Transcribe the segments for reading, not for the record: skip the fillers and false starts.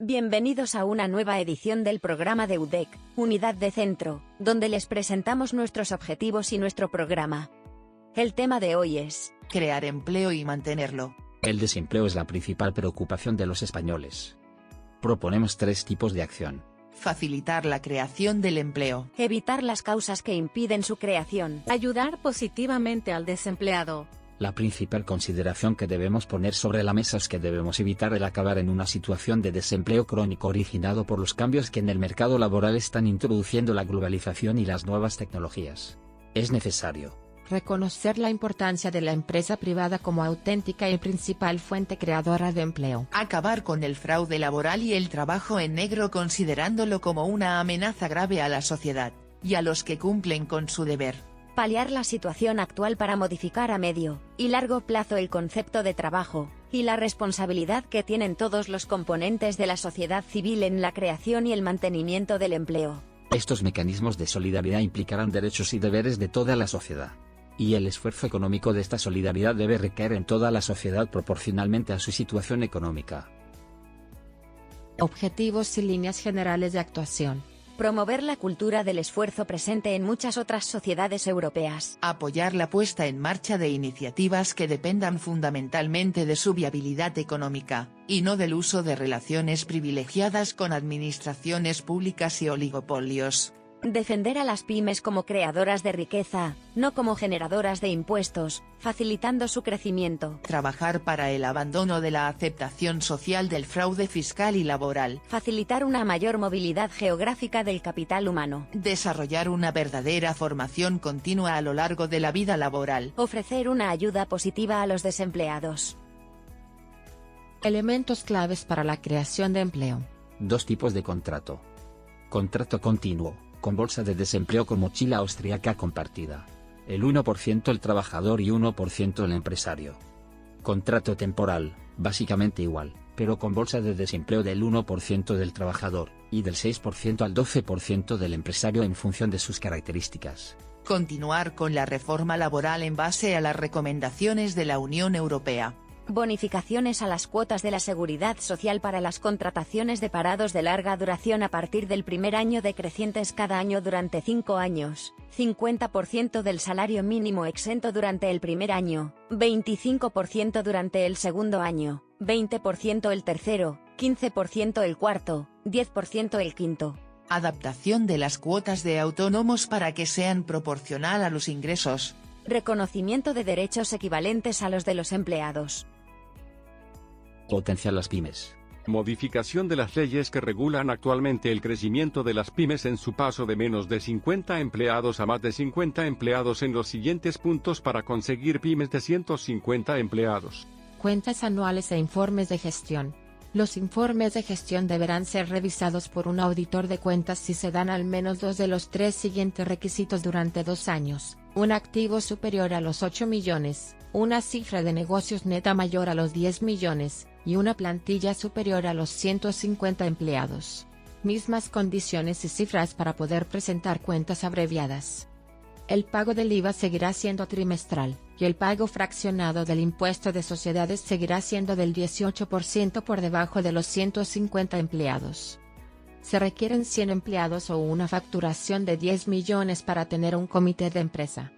Bienvenidos a una nueva edición del programa de UDEC, Unidad de Centro, donde les presentamos nuestros objetivos y nuestro programa. El tema de hoy es crear empleo y mantenerlo. El desempleo es la principal preocupación de los españoles. Proponemos 3 tipos de acción. Facilitar la creación del empleo. evitar las causas que impiden su creación. Ayudar positivamente al desempleado. La principal consideración que debemos poner sobre la mesa es que debemos evitar el acabar en una situación de desempleo crónico originado por los cambios que en el mercado laboral están introduciendo la globalización y las nuevas tecnologías. Es necesario reconocer la importancia de la empresa privada como auténtica y principal fuente creadora de empleo. Acabar con el fraude laboral y el trabajo en negro considerándolo como una amenaza grave a la sociedad, y a los que cumplen con su deber. Paliar la situación actual para modificar a medio y largo plazo el concepto de trabajo, y la responsabilidad que tienen todos los componentes de la sociedad civil en la creación y el mantenimiento del empleo. Estos mecanismos de solidaridad implicarán derechos y deberes de toda la sociedad. Y el esfuerzo económico de esta solidaridad debe recaer en toda la sociedad proporcionalmente a su situación económica. Objetivos y líneas generales de actuación. Promover la cultura del esfuerzo presente en muchas otras sociedades europeas. Apoyar la puesta en marcha de iniciativas que dependan fundamentalmente de su viabilidad económica, y no del uso de relaciones privilegiadas con administraciones públicas y oligopolios. Defender a las pymes como creadoras de riqueza, no como generadoras de impuestos, facilitando su crecimiento. Trabajar para el abandono de la aceptación social del fraude fiscal y laboral. Facilitar una mayor movilidad geográfica del capital humano. Desarrollar una verdadera formación continua a lo largo de la vida laboral. Ofrecer una ayuda positiva a los desempleados. Elementos claves para la creación de empleo. 2 tipos de contrato. Contrato continuo, con bolsa de desempleo con mochila austríaca compartida. El 1% el trabajador y 1% el empresario. Contrato temporal, básicamente igual, pero con bolsa de desempleo del 1% del trabajador, y del 6% al 12% del empresario en función de sus características. Continuar con la reforma laboral en base a las recomendaciones de la Unión Europea. Bonificaciones a las cuotas de la seguridad social para las contrataciones de parados de larga duración a partir del primer año decrecientes cada año durante 5 años, 50% del salario mínimo exento durante el primer año, 25% durante el segundo año, 20% el tercero, 15% el cuarto, 10% el quinto. Adaptación de las cuotas de autónomos para que sean proporcional a los ingresos. Reconocimiento de derechos equivalentes a los de los empleados. Potenciar las pymes. Modificación de las leyes que regulan actualmente el crecimiento de las pymes en su paso de menos de 50 empleados a más de 50 empleados en los siguientes puntos para conseguir pymes de 150 empleados. Cuentas anuales e informes de gestión. Los informes de gestión deberán ser revisados por un auditor de cuentas si se dan al menos 2 de los 3 siguientes requisitos durante 2 años, un activo superior a los 8 millones, una cifra de negocios neta mayor a los 10 millones, y una plantilla superior a los 150 empleados. Mismas condiciones y cifras para poder presentar cuentas abreviadas. El pago del IVA seguirá siendo trimestral, y el pago fraccionado del impuesto de sociedades seguirá siendo del 18% por debajo de los 150 empleados. Se requieren 100 empleados o una facturación de 10 millones para tener un comité de empresa.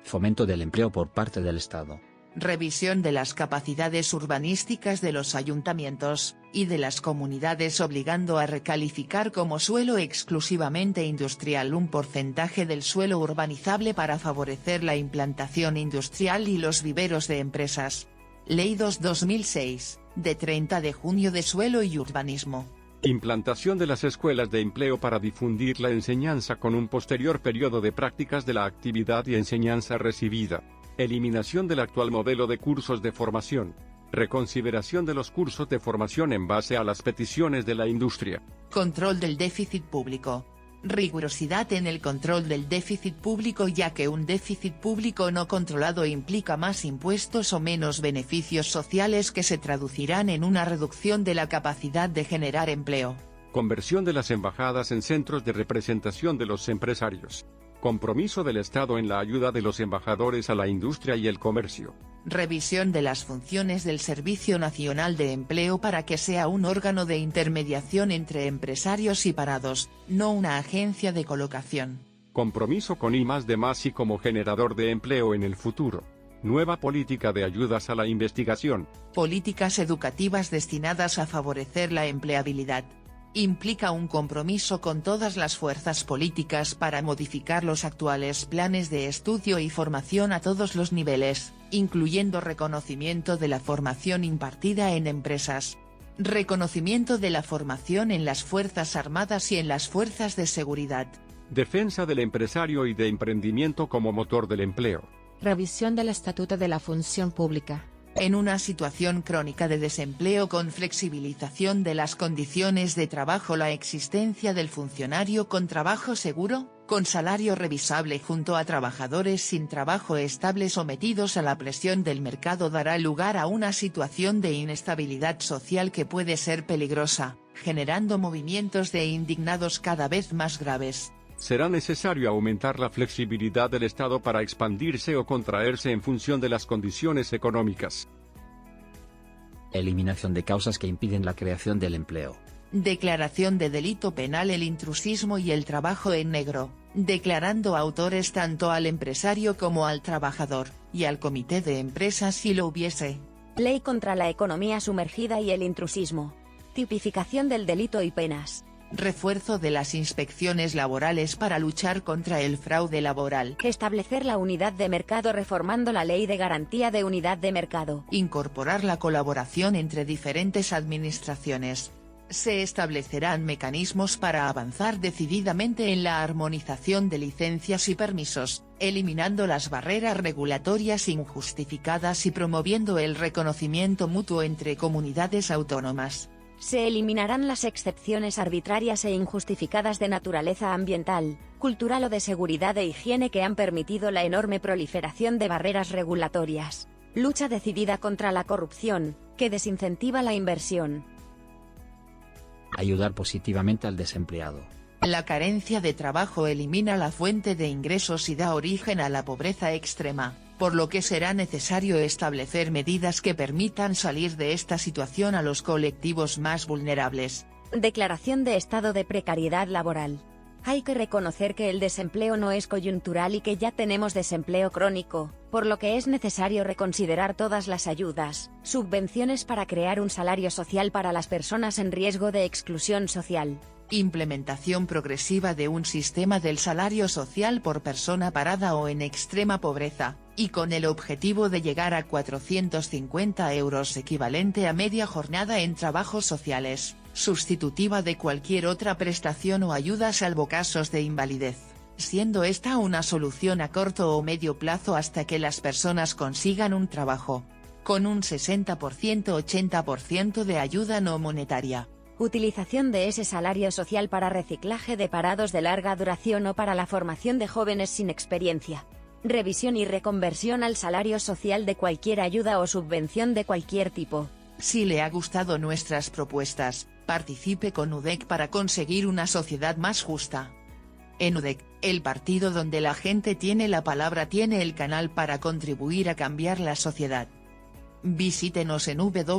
Fomento del empleo por parte del Estado. Revisión de las capacidades urbanísticas de los ayuntamientos, y de las comunidades obligando a recalificar como suelo exclusivamente industrial un porcentaje del suelo urbanizable para favorecer la implantación industrial y los viveros de empresas. Ley 2/2006, de 30 de junio de Suelo y Urbanismo. Implantación de las escuelas de empleo para difundir la enseñanza con un posterior periodo de prácticas de la actividad y enseñanza recibida. Eliminación del actual modelo de cursos de formación. Reconsideración de los cursos de formación en base a las peticiones de la industria. Control del déficit público. Rigurosidad en el control del déficit público, ya que un déficit público no controlado implica más impuestos o menos beneficios sociales que se traducirán en una reducción de la capacidad de generar empleo. Conversión de las embajadas en centros de representación de los empresarios. Compromiso del Estado en la ayuda de los embajadores a la industria y el comercio. Revisión de las funciones del Servicio Nacional de Empleo para que sea un órgano de intermediación entre empresarios y parados, no una agencia de colocación. Compromiso con I+D+ como generador de empleo en el futuro. Nueva política de ayudas a la investigación. Políticas educativas destinadas a favorecer la empleabilidad. Implica un compromiso con todas las fuerzas políticas para modificar los actuales planes de estudio y formación a todos los niveles, incluyendo reconocimiento de la formación impartida en empresas, reconocimiento de la formación en las Fuerzas Armadas y en las Fuerzas de Seguridad. Defensa del empresario y de emprendimiento como motor del empleo. Revisión del Estatuto de la Función Pública. En una situación crónica de desempleo con flexibilización de las condiciones de trabajo, la existencia del funcionario con trabajo seguro, con salario revisable junto a trabajadores sin trabajo estable sometidos a la presión del mercado dará lugar a una situación de inestabilidad social que puede ser peligrosa, generando movimientos de indignados cada vez más graves. Será necesario aumentar la flexibilidad del Estado para expandirse o contraerse en función de las condiciones económicas. Eliminación de causas que impiden la creación del empleo. Declaración de delito penal el intrusismo y el trabajo en negro, declarando autores tanto al empresario como al trabajador, y al comité de empresa si lo hubiese. Ley contra la economía sumergida y el intrusismo. Tipificación del delito y penas. Refuerzo de las inspecciones laborales para luchar contra el fraude laboral. Establecer la unidad de mercado reformando la Ley de Garantía de Unidad de Mercado. Incorporar la colaboración entre diferentes administraciones. Se establecerán mecanismos para avanzar decididamente en la armonización de licencias y permisos, eliminando las barreras regulatorias injustificadas y promoviendo el reconocimiento mutuo entre comunidades autónomas. Se eliminarán las excepciones arbitrarias e injustificadas de naturaleza ambiental, cultural o de seguridad e higiene que han permitido la enorme proliferación de barreras regulatorias. Lucha decidida contra la corrupción, que desincentiva la inversión. Ayudar positivamente al desempleado. La carencia de trabajo elimina la fuente de ingresos y da origen a la pobreza extrema, por lo que será necesario establecer medidas que permitan salir de esta situación a los colectivos más vulnerables. Declaración de estado de precariedad laboral. Hay que reconocer que el desempleo no es coyuntural y que ya tenemos desempleo crónico, por lo que es necesario reconsiderar todas las ayudas, subvenciones para crear un salario social para las personas en riesgo de exclusión social. Implementación progresiva de un sistema del salario social por persona parada o en extrema pobreza, y con el objetivo de llegar a 450 euros equivalente a media jornada en trabajos sociales, sustitutiva de cualquier otra prestación o ayuda salvo casos de invalidez, siendo esta una solución a corto o medio plazo hasta que las personas consigan un trabajo, con un 60%-80% de ayuda no monetaria. Utilización de ese salario social para reciclaje de parados de larga duración o para la formación de jóvenes sin experiencia. Revisión y reconversión al salario social de cualquier ayuda o subvención de cualquier tipo. Si le ha gustado nuestras propuestas, participe con UDEC para conseguir una sociedad más justa. En UDEC, el partido donde la gente tiene la palabra, tiene el canal para contribuir a cambiar la sociedad. Visítenos en www.udec.es.